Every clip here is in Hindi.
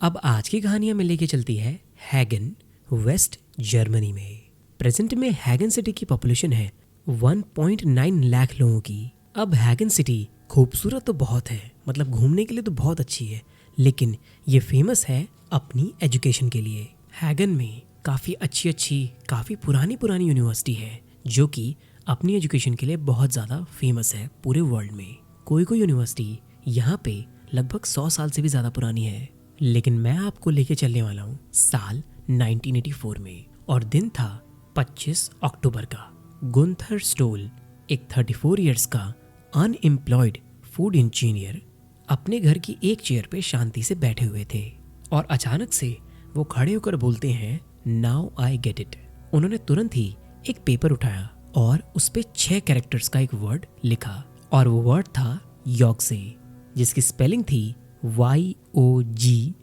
अब आज की कहानी हमें लेके चलती है हैगन, वेस्ट जर्मनी में। प्रेजेंट में हैगन सिटी की पॉपुलेशन है 1.9 लाख लोगों की। अब हैगन सिटी खूबसूरत तो बहुत है, मतलब घूमने के लिए तो बहुत अच्छी है, लेकिन ये फेमस है अपनी एजुकेशन के लिए। हैगन में काफ़ी अच्छी काफ़ी पुरानी यूनिवर्सिटी है जो कि अपनी एजुकेशन के लिए बहुत ज़्यादा फेमस है पूरे वर्ल्ड में। कोई यूनिवर्सिटी यहाँ पे लगभग 100 साल से भी ज़्यादा पुरानी है। लेकिन मैं आपको लेके चलने वाला हूँ साल 1984 में, और दिन था 25 अक्टूबर का। गुंथर स्टोल, एक 34 इयर्स का अनएम्प्लॉयड फूड इंजीनियर, अपने घर की एक चेयर पे शांति से बैठे हुए थे और अचानक से वो खड़े होकर बोलते हैं, नाउ आई गेट इट। उन्होंने तुरंत ही एक पेपर उठाया और उस पे 6 कैरेक्टर्स का एक वर्ड लिखा, और वो वर्ड था योग्जे, जिसकी स्पेलिंग थी YOGTZE।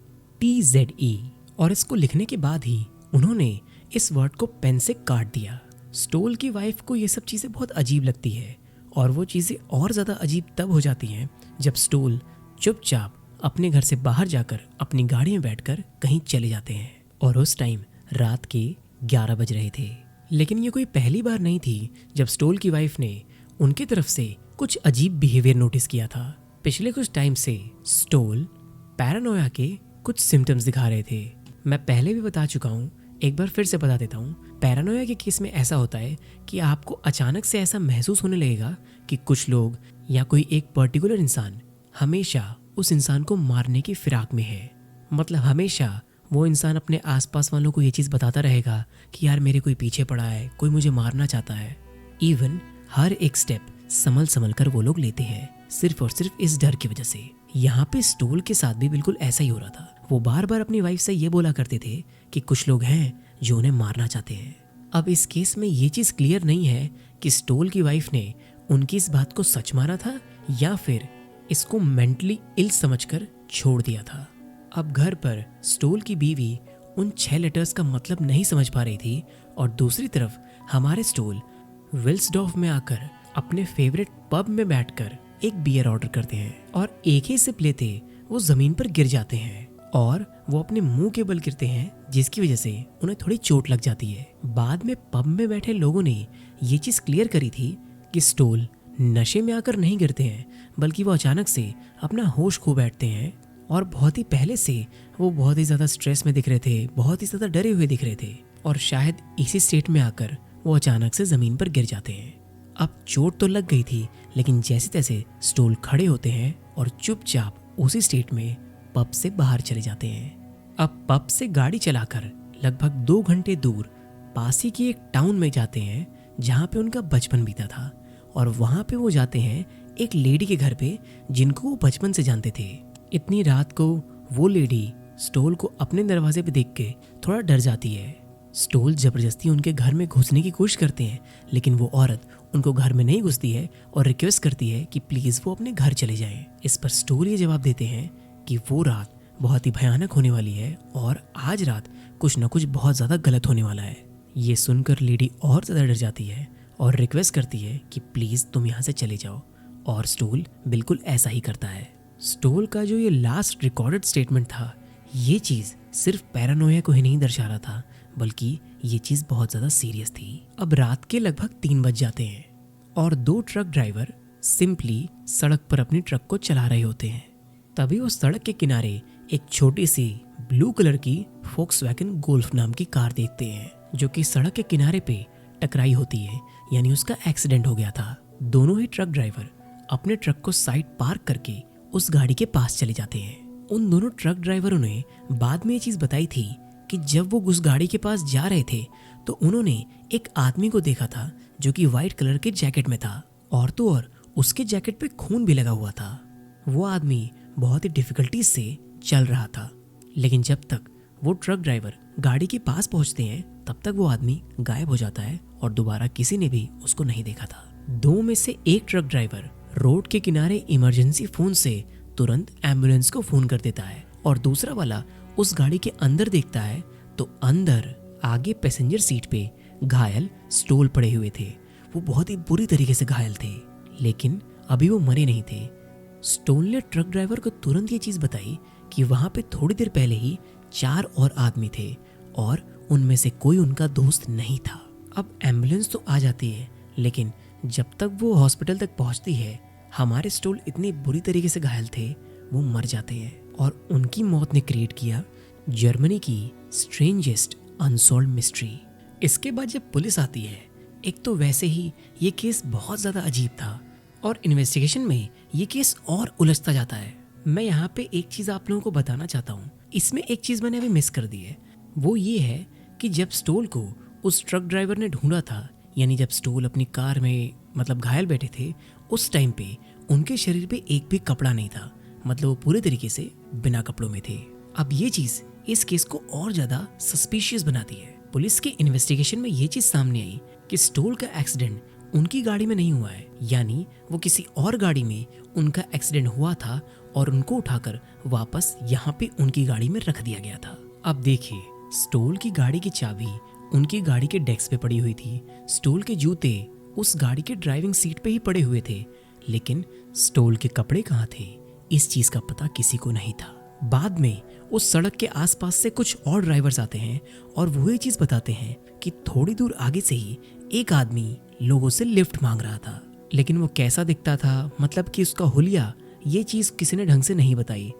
और इसको लिखने के बाद ही उन्होंने इस वर्ड को पेन से काट दिया। स्टोल की वाइफ को ये सब चीज़ें बहुत अजीब लगती है, और वो चीज़ें और ज़्यादा अजीब तब हो जाती हैं जब स्टोल चुपचाप अपने घर से बाहर जाकर अपनी गाड़ी में बैठकर कहीं चले जाते हैं। और उस टाइम रात के 11 बज रहे थे। लेकिन ये कोई पहली बार नहीं थी जब स्टोल की वाइफ ने उनकी तरफ से कुछ अजीब बिहेवियर नोटिस किया था। पिछले कुछ टाइम से स्टोल पैरानोया के कुछ सिम्टम्स दिखा रहे थे। मैं पहले भी बता चुका हूँ, एक बार फिर से बता देता हूँ। पैरानोया के केस में ऐसा होता है कि आपको अचानक से ऐसा महसूस होने लगेगा कि कुछ लोग या कोई एक पर्टिकुलर इंसान हमेशा उस इंसान को मारने की फिराक में है। मतलब हमेशा वो इंसान अपने आसपास वालों को ये चीज़ बताता रहेगा कि यार मेरे कोई पीछे पड़ा है, कोई मुझे मारना चाहता है। इवन हर एक स्टेप संभल कर वो लोग लेते हैं, सिर्फ और सिर्फ इस डर की वजह से। यहाँ पे स्टोल के साथ भी बिल्कुल ऐसा ही हो रहा था। वो बार बार अपनी वाइफ से ये बोला करते थे कि कुछ लोग हैं जो उन्हें मारना चाहते हैं। अब इस केस में ये चीज़ क्लियर नहीं है कि स्टोल की वाइफ ने उनकी इस बात को सच माना था या फिर इसको मेंटली इल समझकर छोड़ दिया था। अब घर पर स्टोल की बीवी उन 6 लेटर्स का मतलब नहीं समझ पा रही थी, और दूसरी तरफ हमारे स्टोल विल्सडॉर्फ में आकर अपने फेवरेट पब में बैठकर एक बियर ऑर्डर करते हैं, और एक ही सिप लेते वो जमीन पर गिर जाते हैं और वो अपने मुंह के बल गिरते हैं, जिसकी वजह से उन्हें थोड़ी चोट लग जाती है। बाद में पब में बैठे लोगों ने ये चीज क्लियर करी थी कि स्टोल नशे में आकर नहीं गिरते हैं, बल्कि वो अचानक से अपना होश खो बैठते हैं, और बहुत ही पहले से वो बहुत ही ज्यादा स्ट्रेस में दिख रहे थे, बहुत ही ज्यादा डरे हुए दिख रहे थे, और शायद इसी स्टेट में आकर वो अचानक से जमीन पर गिर जाते हैं। अब चोट तो लग गई थी, लेकिन जैसे तैसे स्टोल खड़े होते हैं और चुपचाप उसी स्टेट में पब से बाहर चले जाते हैं। अब पब से गाड़ी चलाकर लगभग 2 घंटे दूर पास ही की एक टाउन में जाते हैं जहाँ पे उनका बचपन बीता था, और वहाँ पे वो जाते हैं एक लेडी के घर पे जिनको वो बचपन से जानते थे। इतनी रात को वो लेडी स्टोल को अपने दरवाजे पे देख के थोड़ा डर जाती है। स्टोल जबरदस्ती उनके घर में घुसने की कोशिश करते हैं, लेकिन वो औरत उनको घर में नहीं घुसती है और रिक्वेस्ट करती है कि प्लीज वो अपने घर चले जाएं। इस पर स्टोल ये जवाब देते हैं कि वो रात बहुत ही भयानक होने वाली है और आज रात कुछ न कुछ बहुत ज्यादा गलत होने वाला है। ये सुनकर लेडी और ज्यादा डर जाती है और रिक्वेस्ट करती है कि प्लीज तुम यहाँ से चले जाओ, और स्टोल बिल्कुल ऐसा ही करता है। स्टोल का जो ये लास्ट रिकॉर्डेड स्टेटमेंट था, ये चीज सिर्फ पैरानोया को ही नहीं दर्शा रहा था, बल्कि ये चीज बहुत ज्यादा सीरियस थी। अब रात के लगभग 3 बज जाते हैं और 2 ट्रक ड्राइवर सिंपली सड़क पर अपनी ट्रक को चला रहे होते हैं। तभी वो सड़क के किनारे एक छोटी सी ब्लू कलर की फोक्सवैगन गोल्फ नाम की कार देखते हैं, जो कि सड़क के किनारे पे टकराई होती है, यानी उसका एक्सीडेंट हो गया था। दोनों ही ट्रक ड्राइवर अपने ट्रक को साइड पार्क करके उस गाड़ी के पास चले जाते हैं। उन दोनों ट्रक ड्राइवरों ने बाद में ये चीज बताई थी कि जब वो उस गाड़ी के पास जा रहे थे तो उन्होंने एक आदमी को देखा था जो कि व्हाइट कलर के जैकेट में था, और तो और उसके जैकेट पे खून भी लगा हुआ था। वो आदमी बहुत ही डिफिकल्टी से चल रहा था, लेकिन जब तक वो ट्रक ड्राइवर गाड़ी के पास पहुंचते हैं तब तक वो आदमी गायब हो जाता है और दोबारा किसी ने भी उसको नहीं देखा था। 2 में से एक ट्रक ड्राइवर रोड के किनारे इमरजेंसी फोन से तुरंत एम्बुलेंस को फोन कर देता है, और दूसरा वाला उस गाड़ी के अंदर देखता है तो अंदर आगे पैसेंजर सीट पे घायल स्टोल पड़े हुए थे। वो बहुत ही बुरी तरीके से घायल थे, लेकिन अभी वो मरे नहीं थे। स्टोल ने ट्रक ड्राइवर को तुरंत ये चीज बताई कि वहां पे थोड़ी देर पहले ही 4 और आदमी थे और उनमें से कोई उनका दोस्त नहीं था। अब एम्बुलेंस तो आ जाती है, लेकिन जब तक वो हॉस्पिटल तक पहुंचती है हमारे स्टोल इतनी बुरी तरीके से घायल थे वो मर जाते हैं। और उनकी मौत ने क्रिएट किया जर्मनी की स्ट्रेंजेस्ट अनसॉल्व्ड मिस्ट्री। इसके बाद जब पुलिस आती है, एक तो वैसे ही ये केस बहुत ज़्यादा अजीब था और इन्वेस्टिगेशन में ये केस और उलझता जाता है। मैं यहाँ पे एक चीज़ आप लोगों को बताना चाहता हूँ। इसमें एक चीज़ मैंने अभी मिस कर दी है, वो ये है कि जब स्टोल को उस ट्रक ड्राइवर ने ढूंढा था, यानी जब स्टोल अपनी कार में घायल बैठे थे, उस टाइम पे उनके शरीर पे एक भी कपड़ा नहीं था, मतलब वो पूरे तरीके से बिना कपड़ों में थे। अब ये चीज़ इस केस को और ज़्यादा सस्पिशियस बनाती है। पुलिस के इन्वेस्टिगेशन में ये चीज़ सामने आई कि स्टोल का एक्सीडेंट उनकी गाड़ी में नहीं हुआ है, यानी वो किसी और गाड़ी में उनका एक्सीडेंट हुआ था और उनको उठाकर वापस यहाँ पे उनकी गाड़ी में रख दिया गया था। अब देखिए, स्टोल की गाड़ी की चाबी उनकी गाड़ी के डेस्क पे पड़ी हुई थी, स्टोल के जूते उस गाड़ी के ड्राइविंग सीट पे ही पड़े हुए थे, लेकिन स्टोल के कपड़े कहाँ थे इस चीज का पता किसी को नहीं था। बाद में उस सड़क के आसपास से कुछ और ड्राइवर्स आते हैं और वो ये चीज बताते हैं कि थोड़ी दूर आगे से ही एक आदमी लोगों से लिफ्ट मांग रहा था, लेकिन वो कैसा दिखता था, मतलब कि उसका हुलिया, ये चीज किसी ने ढंग से नहीं बताई।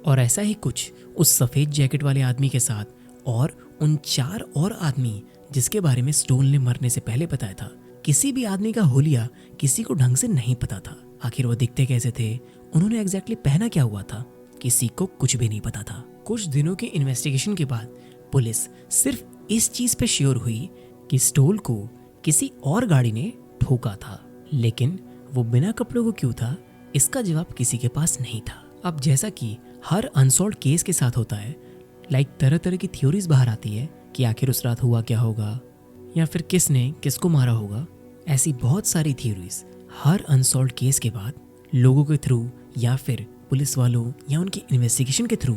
और ऐसा ही कुछ उस सफेद जैकेट वाले आदमी के साथ और उन 4 और आदमी जिसके बारे में स्टोल ने मरने से पहले बताया था, किसी भी आदमी का हुलिया किसी को ढंग से नहीं पता था। आखिर वो दिखते कैसे थे, उन्होंने एग्जैक्टली पहना क्या हुआ था, किसी को कुछ भी नहीं पता था। कुछ दिनों के इन्वेस्टिगेशन के बाद पुलिस सिर्फ इस चीज पे श्योर हुई कि स्टोल को किसी और गाड़ी ने ठोका था, लेकिन वो बिना कपड़ों को क्यों था इसका जवाब किसी के पास नहीं था। अब जैसा कि हर अनसॉल्व्ड केस के साथ होता है, तरह तरह की थ्योरीज बाहर आती है कि आखिर उस रात हुआ क्या होगा या फिर किसने किसको मारा होगा। ऐसी बहुत सारी थ्योरीज हर अनसॉल्व्ड केस के बाद लोगों के थ्रू या फिर पुलिस वालों या उनकी इन्वेस्टिगेशन के थ्रू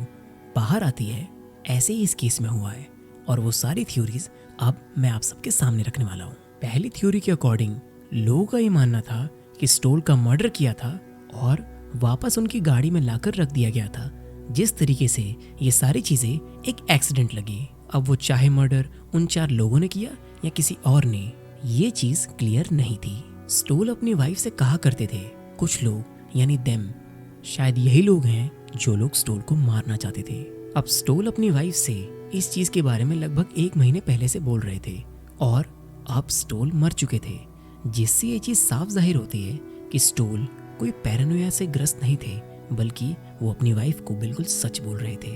बाहर आती है। ऐसे ही इस केस में हुआ है और वो सारी थ्योरीज अब मैं आप सबके सामने रखने वाला हूँ। पहली थ्योरी के अकॉर्डिंग लोगों का ये मानना था कि स्टोल का मर्डर किया था और वापस उनकी गाड़ी में लाकर रख दिया गया था। जिस तरीके से ये सारी चीजें एक एक्सीडेंट लगी, अब वो चाहे मर्डर उन 4 लोगों ने किया या किसी और ने, ये चीज क्लियर नहीं थी। स्टोल अपनी वाइफ से कहा करते थे, कुछ लोग यानी देम शायद यही लोग हैं जो लोग स्टोल को मारना चाहते थे। अब स्टोल अपनी वाइफ से इस चीज के बारे में लगभग 1 महीने पहले से बोल रहे थे और अब स्टोल मर चुके थे, जिससे ये चीज साफ जाहिर होती है कि स्टोल कोई पैरानोया से ग्रस्त नहीं थे, बल्कि वो अपनी वाइफ को बिल्कुल सच बोल रहे थे।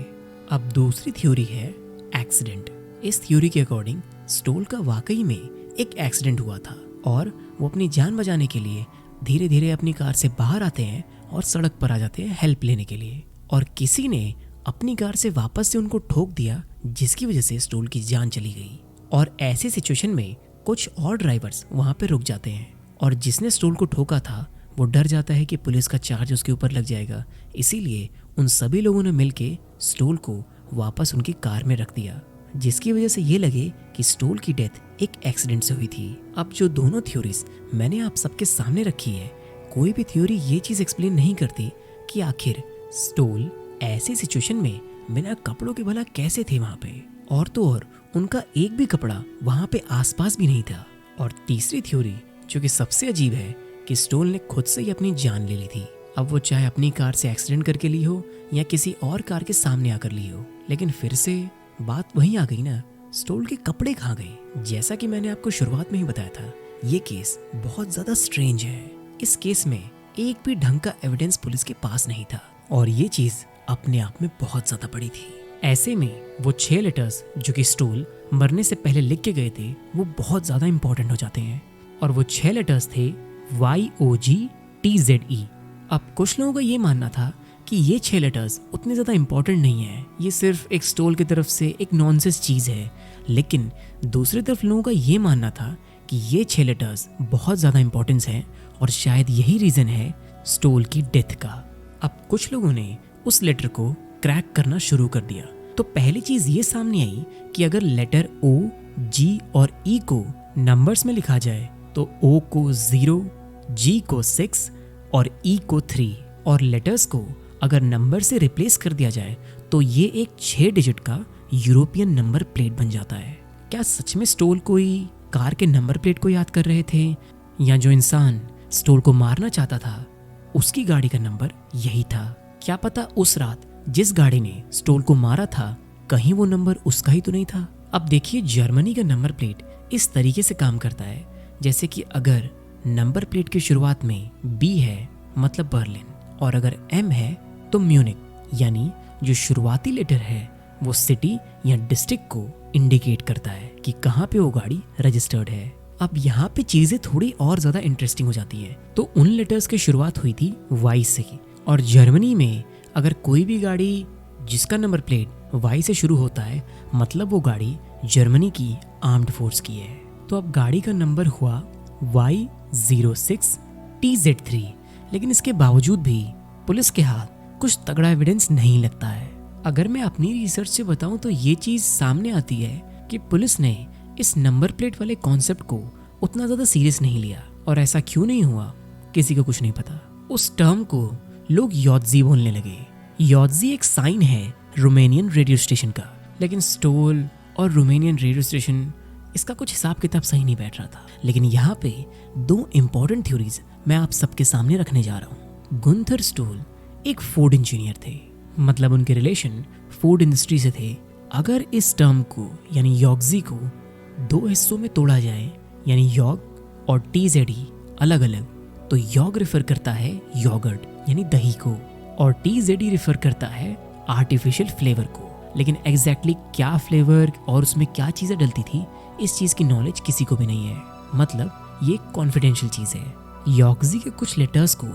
अब दूसरी थ्योरी है एक्सीडेंट। इस थ्योरी के अकॉर्डिंग स्टोल का वाकई में एक एक्सीडेंट हुआ था और वो अपनी जान बचाने के लिए धीरे धीरे अपनी कार से बाहर आते हैं और सड़क पर आ जाते हैं हेल्प लेने के लिए, और किसी ने अपनी कार से वापस से उनको ठोक दिया, जिसकी वजह से स्टोल की जान चली गई। और ऐसे सिचुएशन में कुछ और ड्राइवर्स वहां पे रुक जाते हैं और जिसने स्टोल को ठोका था वो डर जाता है कि पुलिस का चार्ज उसके ऊपर लग जाएगा, इसीलिए उन सभी लोगों ने मिलके स्टोल को वापस उनकी कार में रख दिया, जिसकी वजह से ये लगे कि स्टोल की डेथ एक एक्सीडेंट से हुई थी। अब जो दोनों थ्योरीज मैंने आप सबके सामने रखी है, कोई भी थ्योरी ये चीज एक्सप्लेन नहीं करती कि आखिर स्टोल ऐसी सिचुएशन में बिना कपड़ों के भला कैसे थे वहां पे, और तो और उनका एक भी कपड़ा वहां पे आसपास भी नहीं था। और तीसरी थ्योरी जो कि सबसे अजीब है कि स्टोल ने खुद से ही अपनी जान ले ली थी। अब वो चाहे अपनी कार से एक्सीडेंट करके ली हो या किसी और कार के सामने आकर ली हो, लेकिन फिर से बात वहीं आ गई ना, स्टोल के कपड़े कहाँ गए। जैसा कि मैंने आपको शुरुआत में ही बताया था, ये केस बहुत ज्यादा स्ट्रेंज है। इस केस में एक भी ढंग का एविडेंस पुलिस के पास नहीं था और ये चीज अपने आप में बहुत ज्यादा बड़ी थी। ऐसे में वो 6 लेटर्स जो कि स्टोल मरने से पहले लिख के गए थे, वो बहुत ज्यादा इंपॉर्टेंट हो जाते हैं, और वो 6 लेटर्स थे YOGTZE। अब कुछ लोगों का ये मानना था कि ये 6 लेटर्स उतने ज़्यादा इंपॉर्टेंट नहीं है, ये सिर्फ एक स्टोल की तरफ से एक नॉनसेंस चीज़ है, लेकिन दूसरी तरफ लोगों का ये मानना था कि ये 6 लेटर्स बहुत ज़्यादा इंपॉर्टेंस है और शायद यही रीज़न है स्टोल की डेथ का। अब कुछ लोगों ने उस लेटर को क्रैक करना शुरू कर दिया, तो पहली चीज़ ये सामने आई कि अगर लेटर O, G और E को नंबर्स में लिखा जाए तो O को 0, G को 6 और E को 3, और लेटर्स को अगर नंबर से रिप्लेस कर दिया जाए तो ये एक 6 डिजिट का यूरोपियन नंबर प्लेट बन जाता है। क्या सच में स्टोल कोई कार के नंबर प्लेट को याद कर रहे थे, या जो इंसान स्टोल को मारना चाहता था उसकी गाड़ी का नंबर यही था? क्या पता उस रात जिस गाड़ी ने स्टोल को मारा था कहीं वो नंबर उसका ही तो नहीं था। अब देखिए, जर्मनी का नंबर प्लेट इस तरीके से काम करता है जैसे कि अगर नंबर प्लेट की शुरुआत में बी है मतलब बर्लिन, और अगर एम है तो म्यूनिक, यानी जो शुरुआती लेटर है वो सिटी या डिस्ट्रिक्ट को इंडिकेट करता है कि कहाँ पे वो गाड़ी रजिस्टर्ड है। अब यहाँ पे चीजें थोड़ी और ज्यादा इंटरेस्टिंग हो जाती है। तो उन लेटर्स की शुरुआत हुई थी वाई से, और जर्मनी में अगर कोई भी गाड़ी जिसका नंबर प्लेट वाई से शुरू होता है मतलब वो गाड़ी जर्मनी की आर्म्ड फोर्स की है। तो अब गाड़ी का नंबर हुआ Y06TZ3, लेकिन इसके बावजूद भी पुलिस के हाथ कुछ तगड़ा एविडेंस नहीं लगता है। अगर मैं अपनी रिसर्च से बताऊं तो ये चीज सामने आती है कि पुलिस ने इस नंबर प्लेट वाले कॉन्सेप्ट को उतना ज्यादा सीरियस नहीं लिया। और ऐसा क्यों नहीं हुआ किसी को कुछ नहीं पता। उस टर्म को लोग योत्जी बोलने लगे। योत्जी एक साइन है रोमानियन रेडियो स्टेशन का, लेकिन स्टोल और रोमानियन रेडियो स्टेशन इसका कुछ हिसाब किताब सही नहीं बैठ रहा था। लेकिन यहाँ पे 2 इंपॉर्टेंट थ्योरीज मैं आप सबके सामने रखने जा रहा हूँ। गुंथर स्टोल एक फूड इंजीनियर थे, मतलब उनके रिलेशन फूड इंडस्ट्री से थे। अगर इस टर्म को यानी योग्जी को 2 हिस्सों में तोड़ा जाए, यानी योग और टीजेडी अलग अलग, तो योग रेफर करता है योगर्ट यानी दही को, और टीजेडी रेफर करता है आर्टिफिशियल फ्लेवर को। लेकिन एग्जैक्टली क्या फ्लेवर और उसमें क्या चीज़ें डलती थी इस चीज़ की नॉलेज किसी को भी नहीं है, मतलब ये कॉन्फिडेंशियल चीज़ है। योग्जी के कुछ लेटर्स को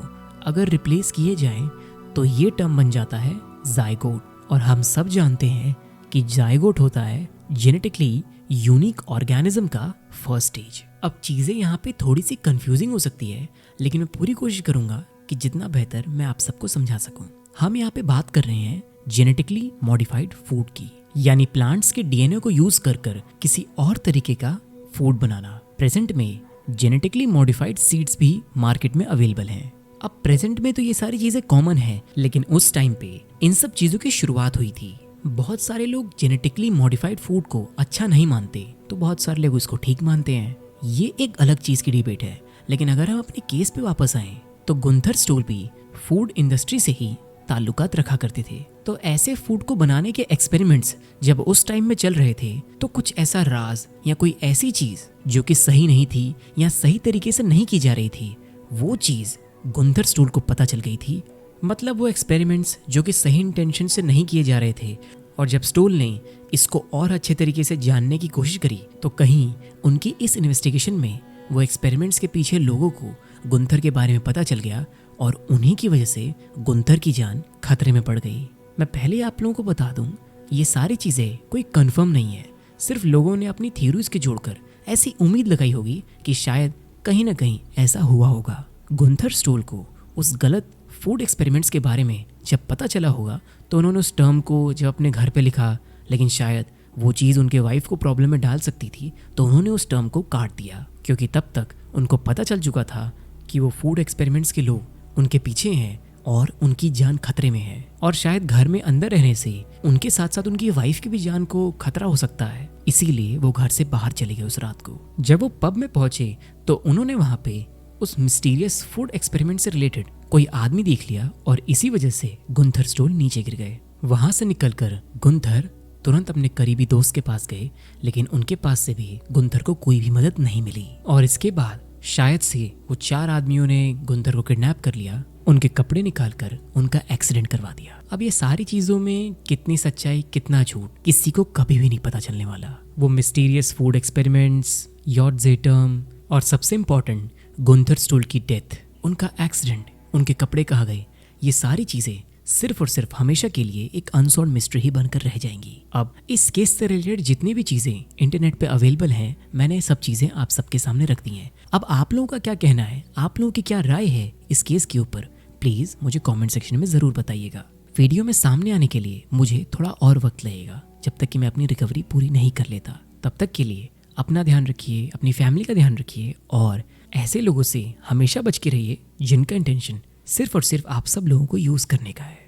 अगर रिप्लेस किए जाएं तो ये टर्म बन जाता है जायगोट, और हम सब जानते हैं कि जायगोट होता है जेनेटिकली यूनिक ऑर्गेनिज्म का फर्स्ट स्टेज। अब चीज़ें यहाँ पे थोड़ी सी कंफ्यूजिंग हो सकती है, लेकिन मैं पूरी कोशिश करूंगा कि जितना बेहतर मैं आप सबको समझा सकूं। हम यहाँ पे बात कर रहे हैं जेनेटिकली मॉडिफाइड फूड की, यानी प्लांट्स के डीएनए को यूज कर किसी और तरीके का फूड बनाना। प्रेजेंट में जेनेटिकली मॉडिफाइड सीड्स भी मार्केट में अवेलेबल हैं। अब प्रेजेंट में तो ये सारी चीजें कॉमन है, लेकिन उस टाइम पे इन सब चीजों की शुरुआत हुई थी। बहुत सारे लोग जेनेटिकली मॉडिफाइड फूड को अच्छा नहीं मानते, तो बहुत सारे लोग इसको ठीक मानते हैं। ये एक अलग चीज की डिबेट है। लेकिन अगर हम अपने केस पे वापस आए तो गुंथर स्टोल भी फूड इंडस्ट्री से ही ताल्लुकात रखा करते थे। तो ऐसे फूड को बनाने के एक्सपेरिमेंट्स जब उस टाइम में चल रहे थे तो कुछ ऐसा राज या कोई ऐसी चीज जो कि सही नहीं थी या सही तरीके से नहीं की जा रही थी, वो चीज गुंथर स्टोल को पता चल गई थी। मतलब वो एक्सपेरिमेंट्स जो कि सही इंटेंशन से नहीं किए जा रहे थे, और जब स्टोल ने इसको और अच्छे तरीके से जानने की कोशिश करी तो कहीं उनकी इस इन्वेस्टिगेशन में वो एक्सपेरिमेंट्स के पीछे लोगों को गुंथर के बारे में पता चल गया, और उन्हीं की वजह से गुंथर की जान खतरे में पड़ गई। मैं पहले आप लोगों को बता दूं, ये सारी चीज़ें कोई कंफर्म नहीं है, सिर्फ लोगों ने अपनी थ्योरीज के जोड़कर ऐसी उम्मीद लगाई होगी कि शायद कहीं ना कहीं ऐसा हुआ होगा। गुंथर स्टोल को उस गलत फूड एक्सपेरिमेंट्स के बारे में जब पता चला होगा तो उन्होंने उस टर्म को जब अपने घर पे लिखा, लेकिन शायद वो चीज़ उनके वाइफ को प्रॉब्लम में डाल सकती थी, तो उन्होंने उस टर्म को काट दिया, क्योंकि तब तक उनको पता चल चुका था कि वो फूड एक्सपेरिमेंट्स के लोग उनके पीछे हैं और उनकी जान खतरे में है, और शायद घर में अंदर रहने से उनके साथ साथ उनकी वाइफ की भी जान को खतरा हो सकता है। इसीलिए वो घर से बाहर चले गए उस रात को। जब वो पब में पहुंचे तो उन्होंने वहां पे उस मिस्टीरियस फूड एक्सपेरिमेंट से रिलेटेड कोई आदमी देख लिया, और इसी वजह से गुंथर स्टोल नीचे गिर गए। वहां से निकलकर गुंथर तुरंत अपने करीबी दोस्त के पास गए, लेकिन उनके पास से भी गुंथर को कोई भी मदद नहीं मिली, और इसके बाद शायद से वो 4 आदमियों ने गुंथर को किडनैप कर लिया, उनके कपड़े निकालकर उनका एक्सीडेंट करवा दिया। अब ये सारी चीजों में कितनी सच्चाई कितना झूठ किसी को कभी भी नहीं पता चलने वाला। वो मिस्टीरियस फूड एक्सपेरिमेंट्स, योटजेटम, और सबसे इम्पोर्टेंट गुंथर स्टोल की डेथ, उनका एक्सीडेंट, उनके कपड़े कहाँ गए, ये सारी चीजें सिर्फ और सिर्फ हमेशा के लिए एक अनसॉल्व्ड मिस्ट्री ही बनकर रह जाएंगी। अब इस केस से रिलेटेड जितनी भी चीजें इंटरनेट पे अवेलेबल हैं, मैंने सब चीजें आप सबके सामने रख दी हैं। अब आप लोगों का क्या कहना है, आप लोगों की क्या राय है इस केस के ऊपर, प्लीज मुझे कमेंट सेक्शन में जरूर बताइएगा। वीडियो में सामने आने के लिए मुझे थोड़ा और वक्त लगेगा, जब तक कि मैं अपनी रिकवरी पूरी नहीं कर लेता। तब तक के लिए अपना ध्यान रखिए, अपनी फैमिली का ध्यान रखिए, और ऐसे लोगों से हमेशा बच के रहिए जिनका इंटेंशन सिर्फ और सिर्फ आप सब लोगों को यूज़ करने का है।